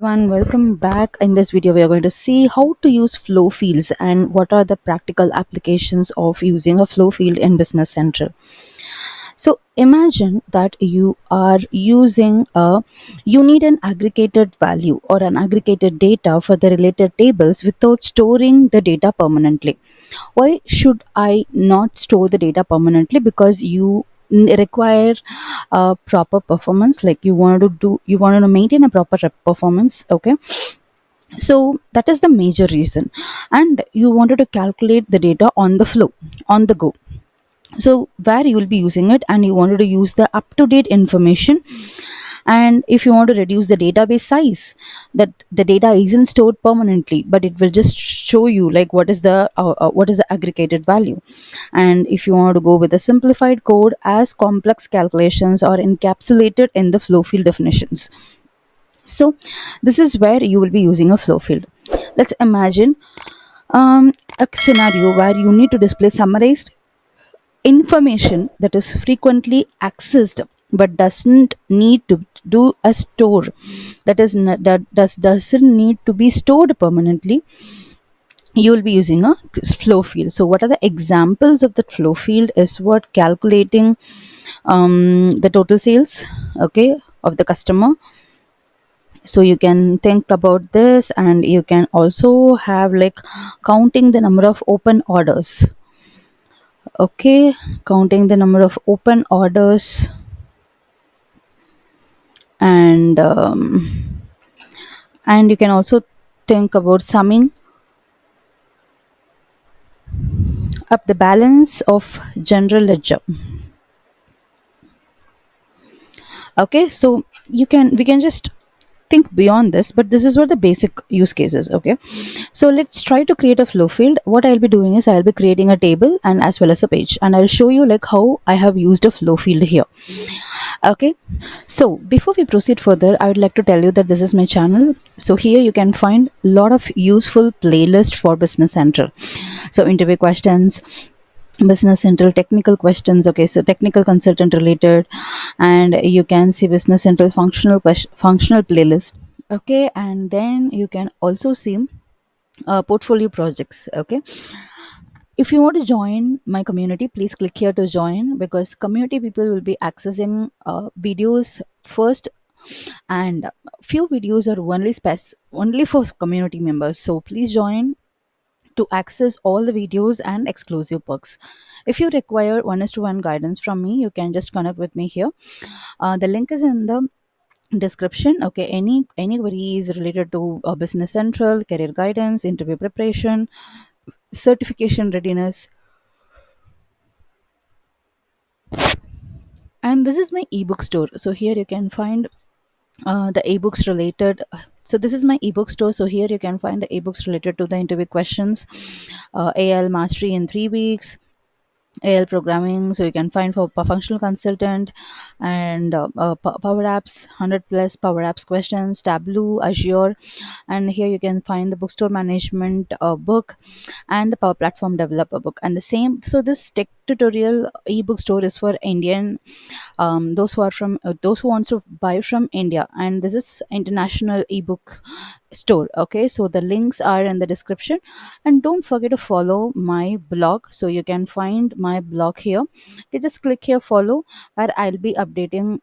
Everyone, welcome back. In this video, we are going to see how to use flow fields and what are the practical applications of using a flow field in Business Central. So imagine that you need an aggregated value or an aggregated data for the related tables without storing the data permanently. Why should I not store the data permanently? Because you require proper performance, like you want to maintain a proper performance. Okay, so that is the major reason, and you wanted to calculate the data on the flow, on the go. So where you will be using it, and you wanted to use the up to date information. And if you want to reduce the database size, that the data isn't stored permanently, but it will just show you like what is the aggregated value. And if you want to go with a simplified code, as complex calculations are encapsulated in the flow field definitions. So this is where you will be using a flow field. Let's imagine a scenario where you need to display summarized information that is frequently accessed but doesn't need to do a store, doesn't need to be stored permanently. You will be using a flow field. So what are the examples of that flow field is what calculating the total sales, okay, of the customer. So you can think about this, and you can also have like counting the number of open orders. Okay, counting the number of open orders, and you can also think about summing up the balance of general ledger. Okay, so we can just think beyond this, but this is what the basic use cases. Okay, so let's try to create a flow field. What I'll be doing is I'll be creating a table and as well as a page, and I'll show you like how I have used a flow field here. Okay, so before we proceed further, I would like to tell you that this is my channel. So here you can find a lot of useful playlist for Business Central. So interview questions, Business Central technical questions, okay, so technical consultant related, and you can see Business Central functional playlist. Okay, and then you can also see portfolio projects. Okay, if you want to join my community, please click here to join, because community people will be accessing videos first, and few videos are only for community members. So please join to access all the videos and exclusive perks. If you require one-to-one guidance from me, you can just connect with me here. The link is in the description. Okay, any queries related to Business Central, career guidance, interview preparation, certification readiness. And this is my ebook store. So here you can find the ebooks related. So this is my ebook store. So here you can find the ebooks related to the interview questions, AL mastery in 3 weeks, AL programming. So you can find for functional consultant, and Power Apps, 100 plus Power Apps questions, Tableau, Azure. And here you can find the bookstore management book and the Power Platform developer book. And the same, so this tech tutorial ebook store is for Indian, those who wants to buy from India, and this is international ebook store. Okay, so the links are in the description, and don't forget to follow my blog. So you can find my blog here. You just click here follow, where I'll be updating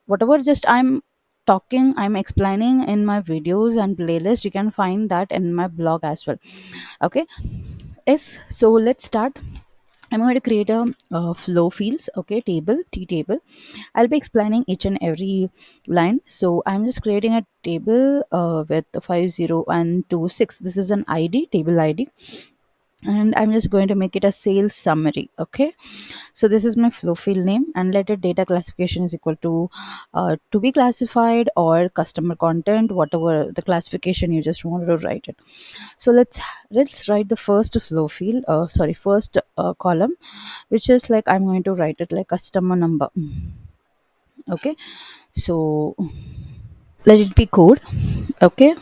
whatever just I'm explaining in my videos and playlist. You can find that in my blog as well. Okay, yes, so let's start. I'm going to create a flow fields, okay, table, T table. I'll be explaining each and every line. So I'm just creating a table with 50126. This is an ID, table ID. And I'm just going to make it a sales summary. Okay, so this is my flow field name, and let it data classification is equal to be classified or customer content, whatever the classification you just wanted to write it. So let's write the first flow field, first column, which is like I'm going to write it like customer number. Okay, so let it be code. Okay,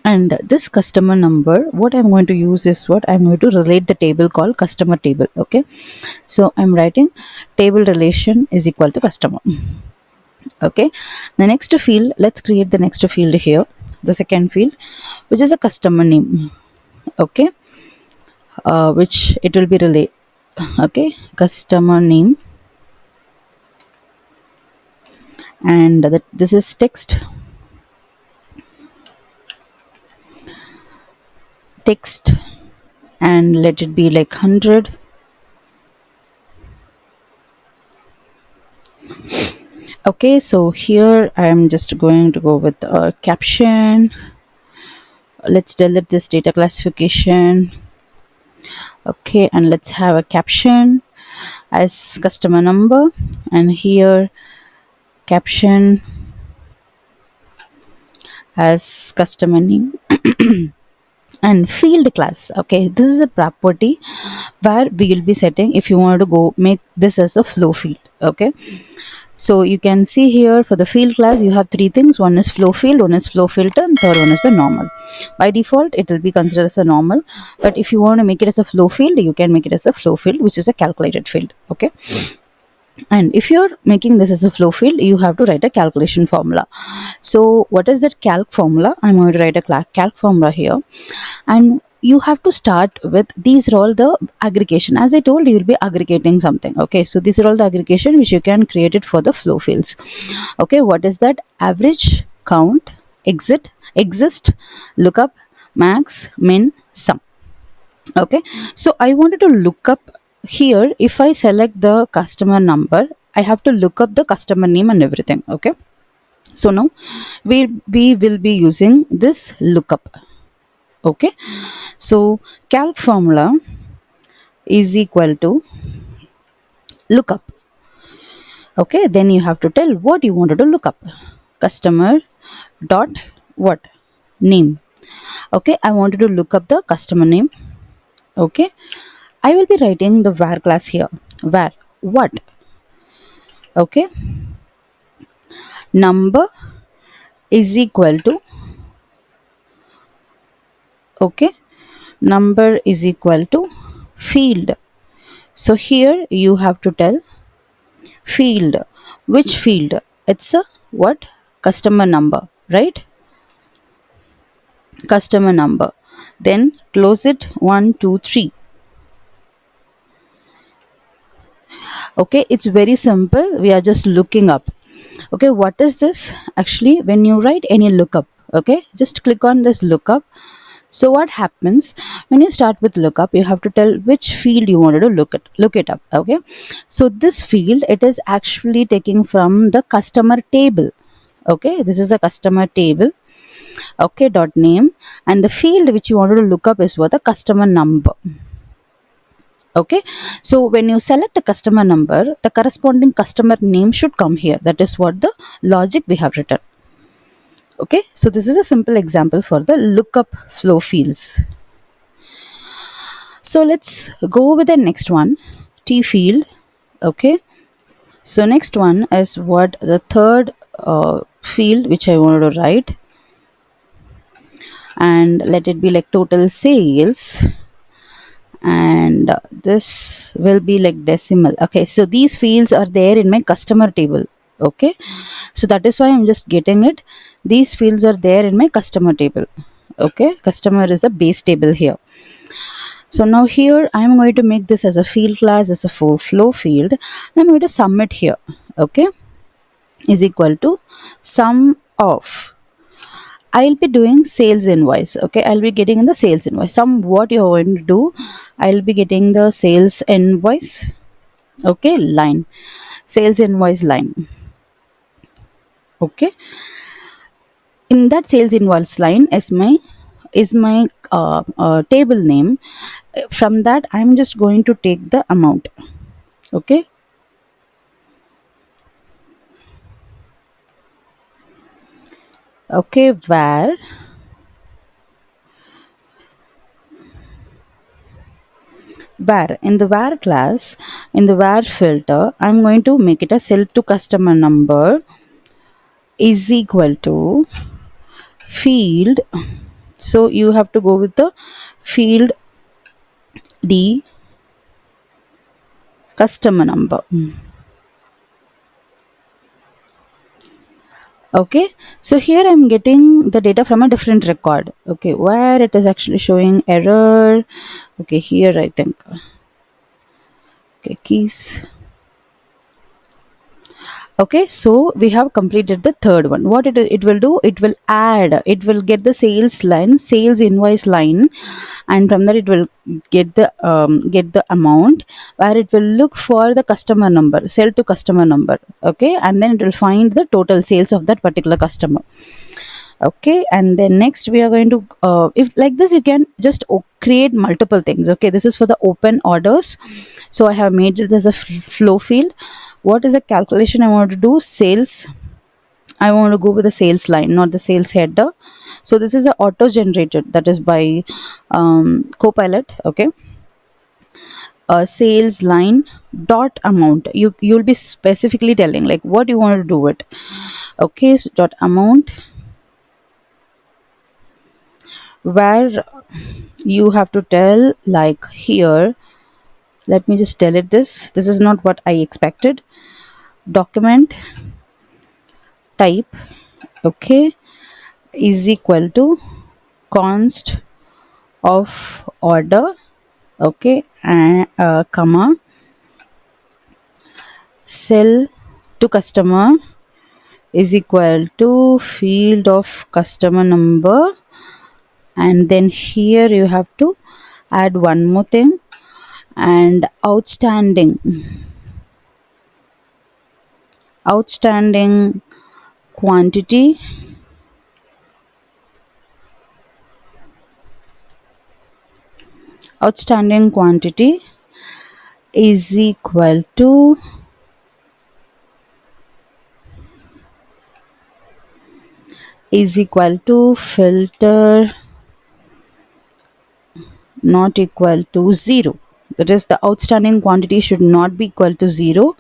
and this customer number, what I'm going to use is what I'm going to relate the table called customer table. Okay, so I'm writing table relation is equal to customer. Okay, the next field, let's create the next field here, the second field, which is a customer name. Okay, which it will be relate. Okay, customer name, and this is text, and let it be like 100. Okay, so here I am just going to go with a caption. Let's delete this data classification. Okay, and let's have a caption as customer number, and here caption as customer name, and field class. Okay, this is a property where we will be setting if you want to go make this as a flow field. Okay, so you can see here for the field class you have three things. One is flow field, one is flow filter, and third one is a normal. By default it will be considered as a normal, but if you want to make it as a flow field, you can make it as a flow field, which is a calculated field. Okay, and if you're making this as a flow field, you have to write a calculation formula. So what is that calc formula? I'm going to write a calc formula here, and you have to start with these are all the aggregation. As I told, you will be aggregating something. Okay, so these are all the aggregation which you can create it for the flow fields. Okay, what is that? Average, count, exist, lookup, max, min, sum. Okay, so I wanted to look up here. If I select the customer number, I have to look up the customer name and everything. Okay, so now we will be using this lookup. Okay, so calc formula is equal to lookup. Okay, then you have to tell what you wanted to look up. Customer dot what? Name. Okay, I wanted to look up the customer name. Okay, I will be writing the var class here. Var what? Okay, number is equal to, okay, number is equal to field. So here you have to tell field. Which field? It's a what? Customer number, right? Customer number. Then close it 1 2 3. Okay, it's very simple. We are just looking up. Okay, what is this? Actually, when you write any lookup, okay, just click on this lookup. So what happens when you start with lookup? You have to tell which field you wanted to look it up. Okay, so this field, it is actually taking from the customer table. Okay, this is a customer table. Okay, dot name, and the field which you wanted to look up is what? The customer number. Okay, so when you select a customer number, the corresponding customer name should come here. That is what the logic we have written. Okay, so this is a simple example for the lookup flow fields. So let's go with the next one, T field. Okay, so next one is what? The third field which I wanted to write, and let it be like total sales, and this will be like decimal. Okay, so these fields are there in my customer table. Okay, so that is why I'm just getting it. These fields are there in my customer table. Okay, customer is a base table here. So now here I'm going to make this as a field class, as a flow field, and I'm going to submit here. Okay, is equal to sum of, I'll be doing sales invoice. Okay, I'll be getting in the sales invoice. What you're going to do, I'll be getting the sales invoice. Okay, line, sales invoice line. Okay, in that sales invoice line is my table name. From that, I'm just going to take the amount. Okay, okay, var in the var class, in the var filter, I'm going to make it a sell to customer number is equal to field. So you have to go with the field D customer number. Okay, so here I'm getting the data from a different record. Okay, where it is actually showing error. Okay, here I think. Okay, keys. Okay, so we have completed the third one. What it will do, it will add, it will get the sales line, sales invoice line, and from that it will get the amount, where it will look for the customer number, sell to customer number. Okay, and then it will find the total sales of that particular customer. Okay, and then next we are going to if like this, you can just create multiple things. Okay, this is for the open orders. So I have made it as a flow field. What is the calculation I want to do? Sales. I want to go with the sales line, not the sales header. So this is a auto generated, that is by Copilot. Okay, sales line dot amount. You'll be specifically telling like what you want to do it. Okay, so dot amount, where you have to tell like here. Let me just tell it this is not what I expected. Document type, okay, is equal to const of order, okay, and comma, sell to customer is equal to field of customer number, and then here you have to add one more thing, and outstanding quantity outstanding quantity is equal to filter not equal to 0. That is, the outstanding quantity should not be equal to 0.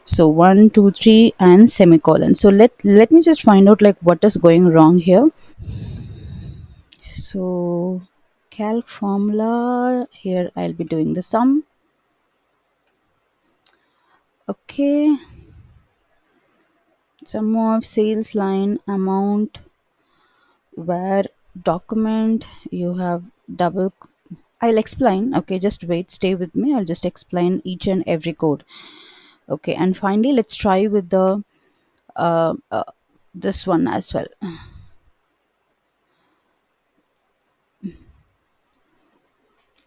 So 1 2 3 and semicolon. So let me just find out like what is going wrong here. So calc formula, here I'll be doing the sum. Okay, sum of sales line amount, where document you have double. I'll explain. Okay, just wait, stay with me. I'll just explain each and every code. Okay, and finally let's try with the uh, uh, this one as well.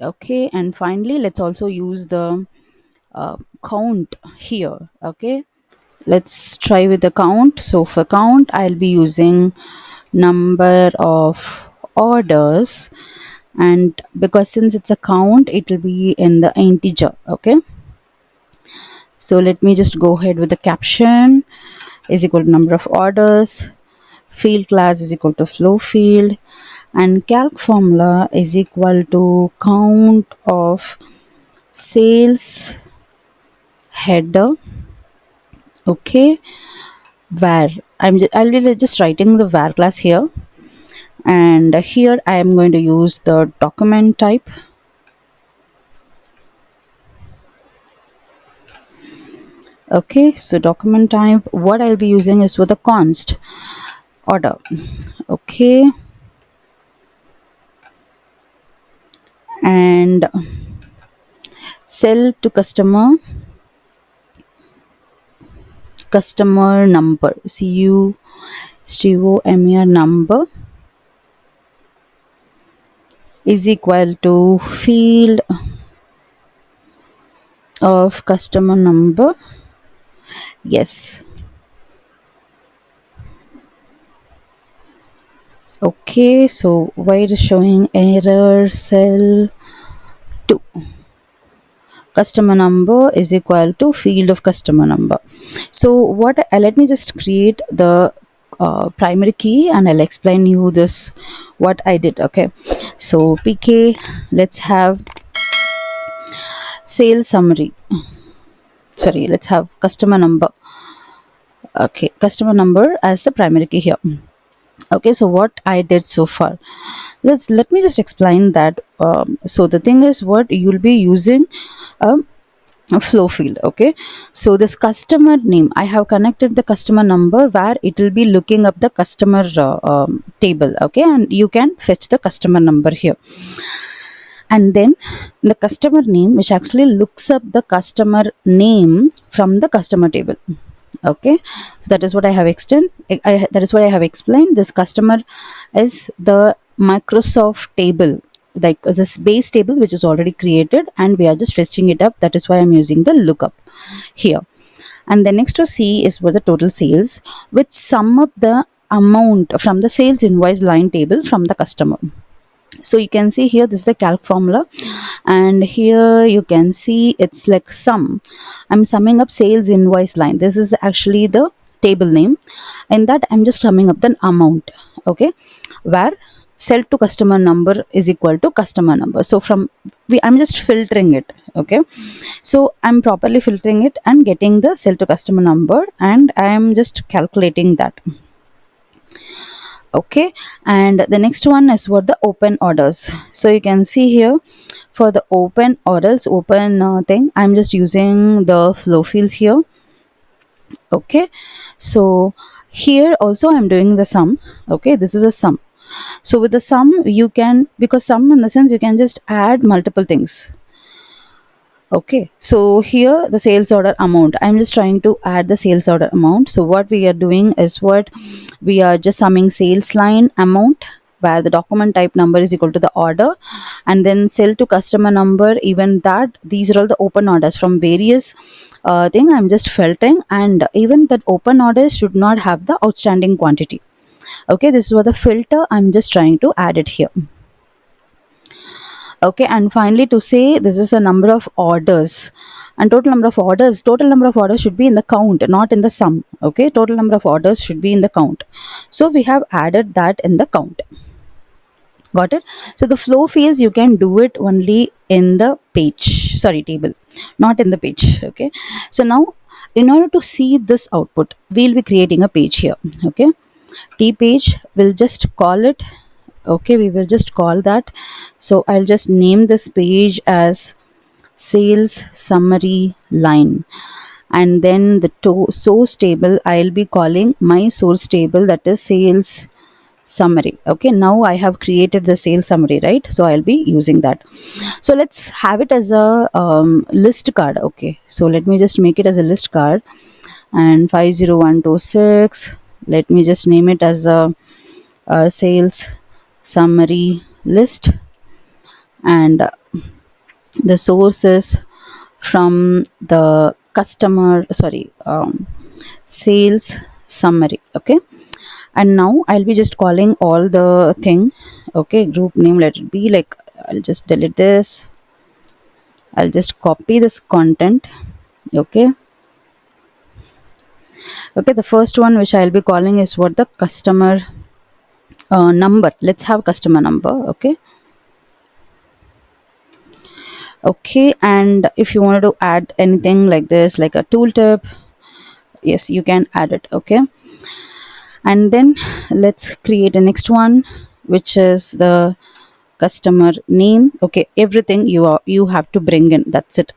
Okay, and finally let's also use the count here. Okay, let's try with the count. So for count, I'll be using number of orders, and because since it's a count, it will be in the integer. Okay, so let me just go ahead with the caption is equal to number of orders, field class is equal to flow field, and calc formula is equal to count of sales header. Okay, var, I'll be just writing the var class here, and here I am going to use the document type. Okay, so document type, what I'll be using is with the const order. Okay, and sell to customer number, customer number is equal to field of customer number. Yes. Okay, so why it is showing error, cell to customer number is equal to field of customer number. So what let me just create the primary key, and I'll explain you this what I did. Okay, so pk, let's have sales summary, sorry, let's have customer number. Okay, customer number as the primary key here. Okay, so what I did so far, let me just explain that. So the thing is, what you'll be using a flow field. Okay, so this customer name, I have connected the customer number where it will be looking up the customer table. Okay, and you can fetch the customer number here, and then the customer name which actually looks up the customer name from the customer table. Okay, so that is what I have that is what I have explained. This customer is the Microsoft table, like this base table which is already created, and we are just fetching it up. That is why I'm using the lookup here. And the next to C is for the total sales, which sum up the amount from the sales invoice line table from the customer. So you can see here, this is the calc formula, and here you can see it's like sum. I'm summing up sales invoice line. This is actually the table name, and that I'm just summing up the amount. Okay, where sell to customer number is equal to customer number. So from I'm just filtering it. Okay, so I'm properly filtering it and getting the sell to customer number, and I am just calculating that. Okay, and the next one is what the open orders. So you can see here, for the open orders, open thing, I'm just using the flow fields here. Okay, so here also I'm doing the sum. Okay, this is a sum. So with the sum you can, because sum in the sense you can just add multiple things. Okay, so here the sales order amount, I'm just trying to add the sales order amount. So what we are doing is, what we are just summing sales line amount where the document type number is equal to the order, and then sell to customer number, even that, these are all the open orders from various thing. I'm just filtering, and even that open orders should not have the outstanding quantity. Okay, this is what the filter, I'm just trying to add it here. Okay, and finally to say this is a number of orders, and total number of orders should be in the count, not in the sum. Okay, total number of orders should be in the count, so we have added that in the count. Got it? So the flow fields you can do it only in the table, not in the page. Okay, so now in order to see this output, we'll be creating a page here. Okay, T page, we'll just call it. Okay, we will just call that. So I'll just name this page as sales summary line, and then the source table, I'll be calling my source table, that is sales summary. Okay, now I have created the sales summary, right? So I'll be using that. So let's have it as a list card. Okay, so let me just make it as a list card, and 50126, let me just name it as a sales summary list, and the source is from the customer, sales summary. Okay, and now I'll be just calling all the thing. Okay, group name, let it be like, I'll just delete this, I'll just copy this content. Okay, okay, the first one which I'll be calling is what the customer number. Let's have customer number. Okay, okay, and if you wanted to add anything like this, like a tooltip, yes, you can add it. Okay, and then let's create a next one, which is the customer name. Okay, everything you have to bring in, that's it.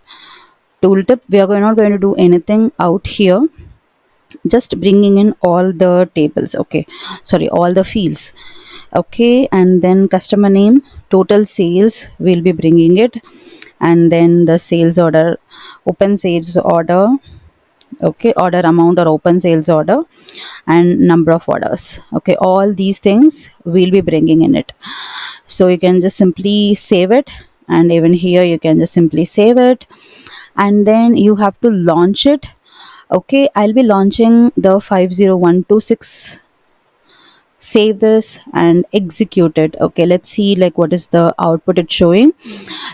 Tooltip, we are not going to do anything out here, just bringing in all the tables. Okay, sorry, all the fields. Okay, and then customer name, total sales, we'll be bringing it, and then the sales order, open sales order. Okay, order amount or open sales order, and number of orders. Okay, all these things we'll be bringing in it. So you can just simply save it, and even here you can just simply save it, and then you have to launch it. Okay, I'll be launching the 50126. Save this and execute it. Okay, let's see like what is the output it's showing.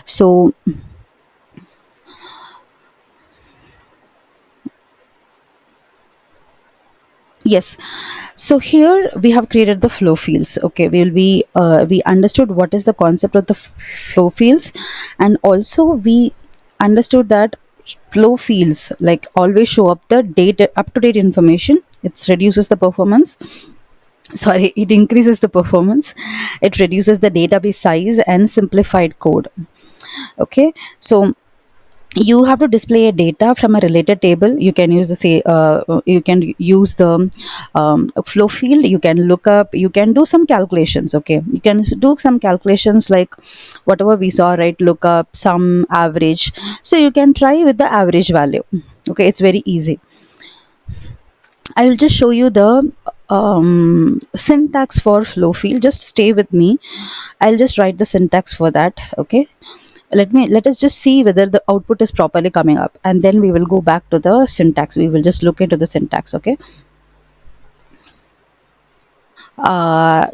So yes, so here we have created the flow fields. Okay, we understood what is the concept of the flow fields, and also we understood that flow fields like always show up the data, up to date information. It reduces the performance, sorry, it increases the performance, it reduces the database size and simplified code. Okay, so you have to display a data from a related table. You can use the say you can use the flow field. You can look up, you can do some calculations. Okay, you can do some calculations like whatever we saw, right? Look up some average. So you can try with the average value. Okay, it's very easy. I will just show you the syntax for flow field. Just stay with me. I'll just write the syntax for that. Okay, let us just see whether the output is properly coming up, and then we will go back to the syntax. We will just look into the syntax. Okay,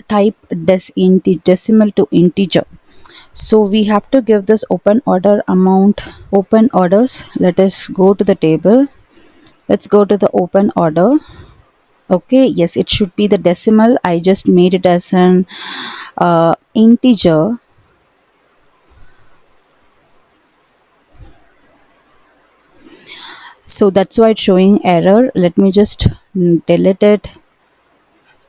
type decimal to integer. So we have to give this open order amount, open orders. Let us go to the table. Let's go to the open order. Okay, yes, it should be the decimal. I just made it as an integer. So that's why it's showing error. Let me just delete it.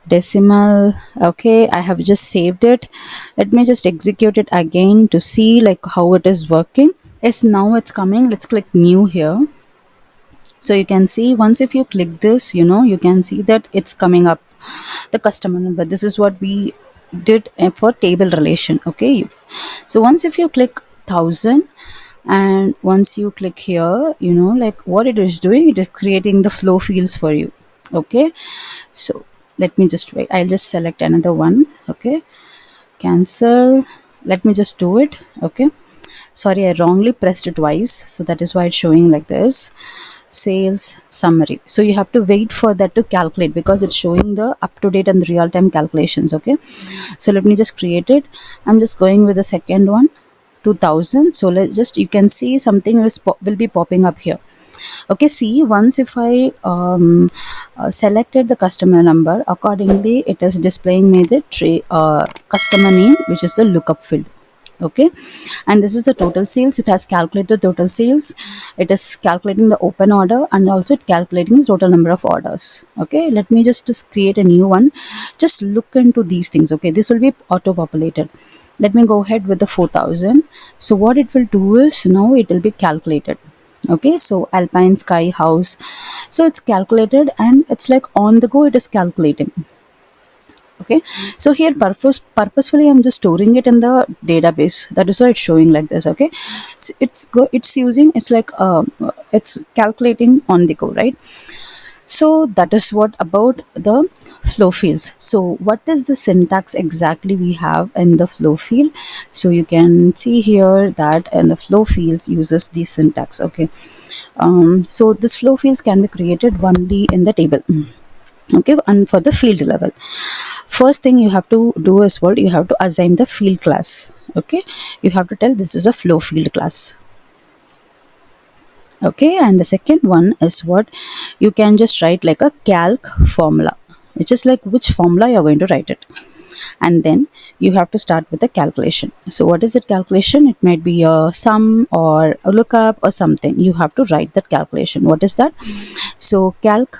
Decimal. Okay, I have just saved it. Let me just execute it again to see like how it is working. Yes, now it's coming. Let's click new here. So you can see once if you click this, you can see that it's coming up the customer number. This is what we did for table relation. Okay, so once if you click 1000, and once you click here, like what it is doing, it is creating the flow fields for you. Okay, so let me just wait. I'll just select another one. Okay, cancel. Let me just do it. Okay, sorry, I wrongly pressed it twice, so that is why it's showing like this. Sales summary. So you have to wait for that to calculate because it's showing the up to date and real time calculations. Okay, so let me just create it. I'm just going with the second one, 2000. So let's just, you can see something will be popping up here. Okay, see, once if I selected the customer number, accordingly it is displaying me the customer name, which is the lookup field. Okay, and this is the total sales. It has calculated total sales. It is calculating the open order, and also it calculating the total number of orders. Okay, let me just create a new one. Just look into these things. Okay, this will be auto populated. Let me go ahead with the 4000. So what it will do is now it will be calculated. Okay, so alpine sky house. So it's calculated and it's like on the go, it is calculating. Okay, so here purposefully I'm just storing it in the database. That is why it's showing like this. Okay, so it's using, it's like it's calculating on the go, right? So that is what about the flow fields. So what is the syntax exactly we have in the flow field? So you can see here that in the flow fields uses the syntax. Okay, so this flow fields can be created only in the table. Okay, and for the field level, first thing you have to do is what you have to assign the field class. Okay, you have to tell this is a flow field class. Okay, and the second one is what you can just write like a calc formula, which is like which formula you're going to write it. And then you have to start with the calculation. So what is that calculation? It might be a sum or a lookup or something. You have to write that calculation. What is that? So calc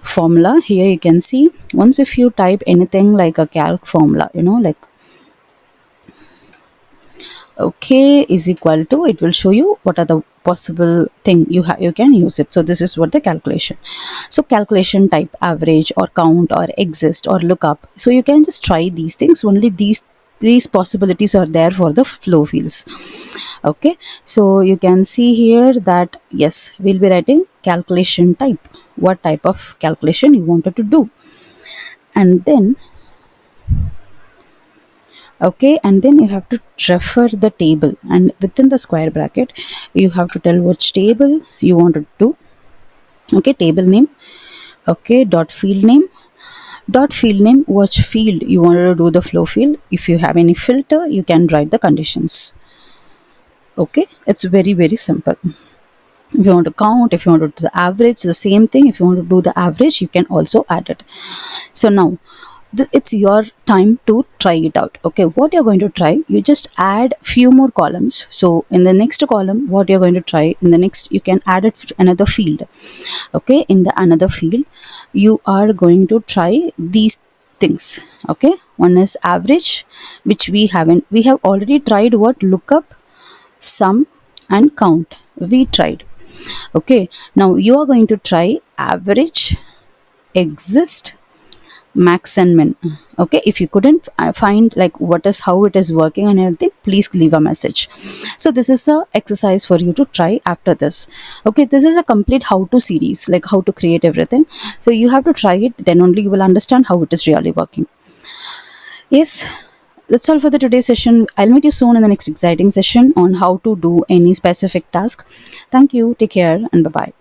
formula, here you can see, once if you type anything like a calc formula, like okay is equal to, it will show you what are the possible thing you can use it. So this is what the calculation. So calculation type average or count or exist or lookup. So you can just try these things. Only these possibilities are there for the flow fields. Okay, so you can see here that yes, we'll be writing calculation type, what type of calculation you wanted to do. And then okay, and then you have to refer the table, and within the square bracket you have to tell which table you wanted to. Okay, table name. Okay, dot field name, which field you wanted to do the flow field. If you have any filter, you can write the conditions. Okay, it's very simple. If you want to count, if you want to do the average, the same thing. If you want to do the average, you can also add it. So now it's your time to try it out. Okay, what you're going to try, you just add few more columns. So in the next column, what you're going to try, in the next you can add it another field. Okay, in the another field you are going to try these things. Okay, one is average, which we have already tried what lookup, sum and count. We tried. Okay, now you are going to try average, exist, max and min. Okay, if you couldn't find like what is how it is working and everything, please leave a message. So this is a exercise for you to try after this. Okay, this is a complete how to series, like how to create everything. So you have to try it, then only you will understand how it is really working. Yes, that's all for the today's session. I'll meet you soon in the next exciting session on how to do any specific task. Thank you, take care, and bye bye.